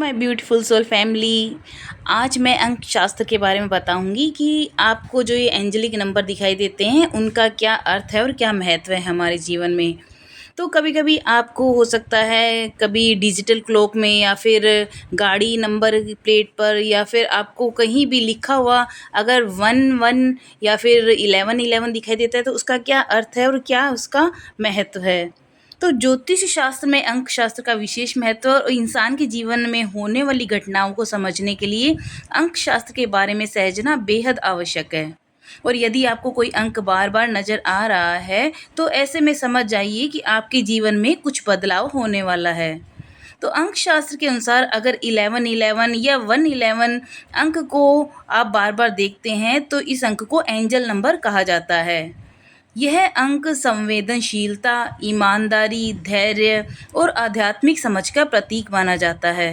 My beautiful soul family. आज मैं अंक शास्त्र के बारे में बताऊंगी कि आपको जो ये एंजेलिक नंबर दिखाई देते हैं उनका क्या अर्थ है और क्या महत्व है हमारे जीवन में। तो कभी कभी आपको हो सकता है कभी डिजिटल क्लॉक में या फिर गाड़ी नंबर प्लेट पर या फिर आपको कहीं भी लिखा हुआ अगर 11 या फिर 11 दिखाई देता है तो उसका क्या अर्थ है और क्या उसका महत्व है। तो ज्योतिष शास्त्र में अंक शास्त्र का विशेष महत्व और इंसान के जीवन में होने वाली घटनाओं को समझने के लिए अंक शास्त्र के बारे में समझना बेहद आवश्यक है। और यदि आपको कोई अंक बार बार नज़र आ रहा है तो ऐसे में समझ जाइए कि आपके जीवन में कुछ बदलाव होने वाला है। तो अंक शास्त्र के अनुसार अगर 1111 या 111 अंक को आप बार बार देखते हैं तो इस अंक को एंजल नंबर कहा जाता है। यह अंक संवेदनशीलता, ईमानदारी, धैर्य और आध्यात्मिक समझ का प्रतीक माना जाता है।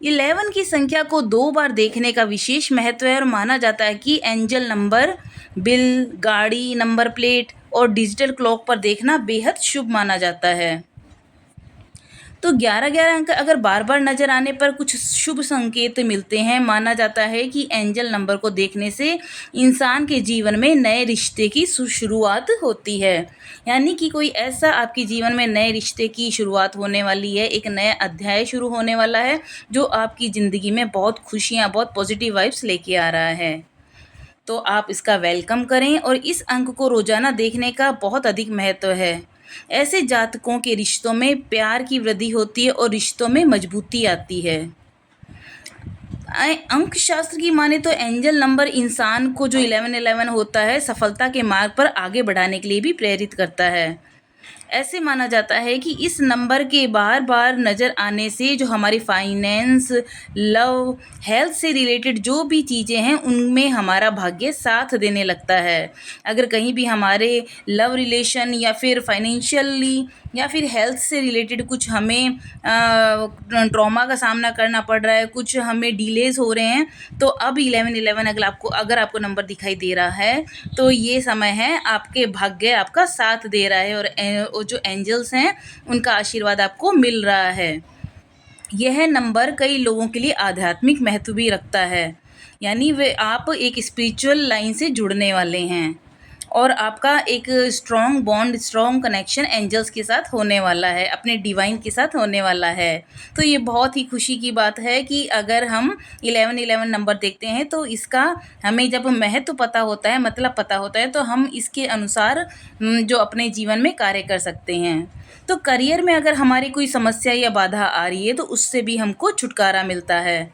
11 की संख्या को 2 बार देखने का विशेष महत्व है और माना जाता है कि एंजल नंबर बिल, गाड़ी नंबर प्लेट और डिजिटल क्लॉक पर देखना बेहद शुभ माना जाता है। तो 11-11 अंक अगर बार बार नज़र आने पर कुछ शुभ संकेत मिलते हैं। माना जाता है कि एंजल नंबर को देखने से इंसान के जीवन में नए रिश्ते की शुरुआत होती है। यानी कि कोई ऐसा आपके जीवन में नए रिश्ते की शुरुआत होने वाली है, एक नया अध्याय शुरू होने वाला है जो आपकी ज़िंदगी में बहुत खुशियाँ, बहुत पॉजिटिव वाइब्स लेके आ रहा है। तो आप इसका वेलकम करें और इस अंक को रोज़ाना देखने का बहुत अधिक महत्व है। ऐसे जातकों के रिश्तों में प्यार की वृद्धि होती है और रिश्तों में मजबूती आती है। अंक शास्त्र की माने तो एंजल नंबर इंसान को जो 1111 होता है सफलता के मार्ग पर आगे बढ़ाने के लिए भी प्रेरित करता है। ऐसे माना जाता है कि इस नंबर के बार बार नज़र आने से जो हमारी फाइनेंस, लव, हेल्थ से रिलेटेड जो भी चीज़ें हैं उनमें हमारा भाग्य साथ देने लगता है। अगर कहीं भी हमारे लव रिलेशन या फिर फाइनेंशियली या फिर हेल्थ से रिलेटेड कुछ हमें ट्रॉमा का सामना करना पड़ रहा है, कुछ हमें डिलेज हो रहे हैं, तो अब 1111 अगर आपको नंबर दिखाई दे रहा है तो ये समय है, आपके भाग्य आपका साथ दे रहा है और जो एंजल्स हैं उनका आशीर्वाद आपको मिल रहा है। यह नंबर कई लोगों के लिए आध्यात्मिक महत्व भी रखता है। यानी वे आप एक स्पिरिचुअल लाइन से जुड़ने वाले हैं और आपका एक strong bond, strong connection angels के साथ होने वाला है, अपने डिवाइन के साथ होने वाला है। तो ये बहुत ही खुशी की बात है कि अगर हम 1111 नंबर देखते हैं तो इसका हमें जब महत्व पता होता है, मतलब पता होता है, तो हम इसके अनुसार जो अपने जीवन में कार्य कर सकते हैं। तो करियर में अगर हमारी कोई समस्या या बाधा आ रही है तो उससे भी हमको छुटकारा मिलता है।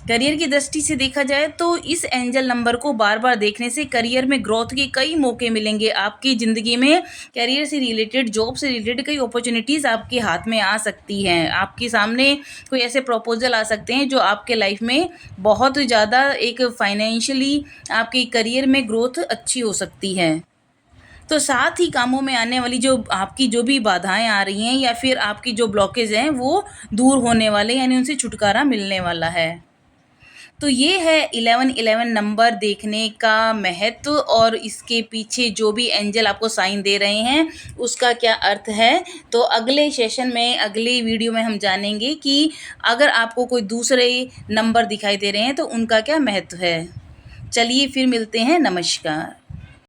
करियर की दृष्टि से देखा जाए तो इस एंजल नंबर को बार बार देखने से करियर में ग्रोथ के कई मौके मिलेंगे। आपकी ज़िंदगी में करियर से रिलेटेड, जॉब से रिलेटेड कई अपॉर्चुनिटीज़ आपके हाथ में आ सकती हैं। आपके सामने कोई ऐसे प्रपोजल आ सकते हैं जो आपके लाइफ में बहुत ज़्यादा एक फाइनेंशियली आपके करियर में ग्रोथ अच्छी हो सकती है। तो साथ ही कामों में आने वाली जो आपकी जो भी बाधाएं आ रही हैं या फिर आपकी जो ब्लॉकेज हैं वो दूर होने वाले, यानी उनसे छुटकारा मिलने वाला है। तो ये है 1111 नंबर देखने का महत्व और इसके पीछे जो भी एंजल आपको साइन दे रहे हैं उसका क्या अर्थ है। तो अगले सेशन में, अगली वीडियो में हम जानेंगे कि अगर आपको कोई दूसरे नंबर दिखाई दे रहे हैं तो उनका क्या महत्व है। चलिए फिर मिलते हैं। नमस्कार।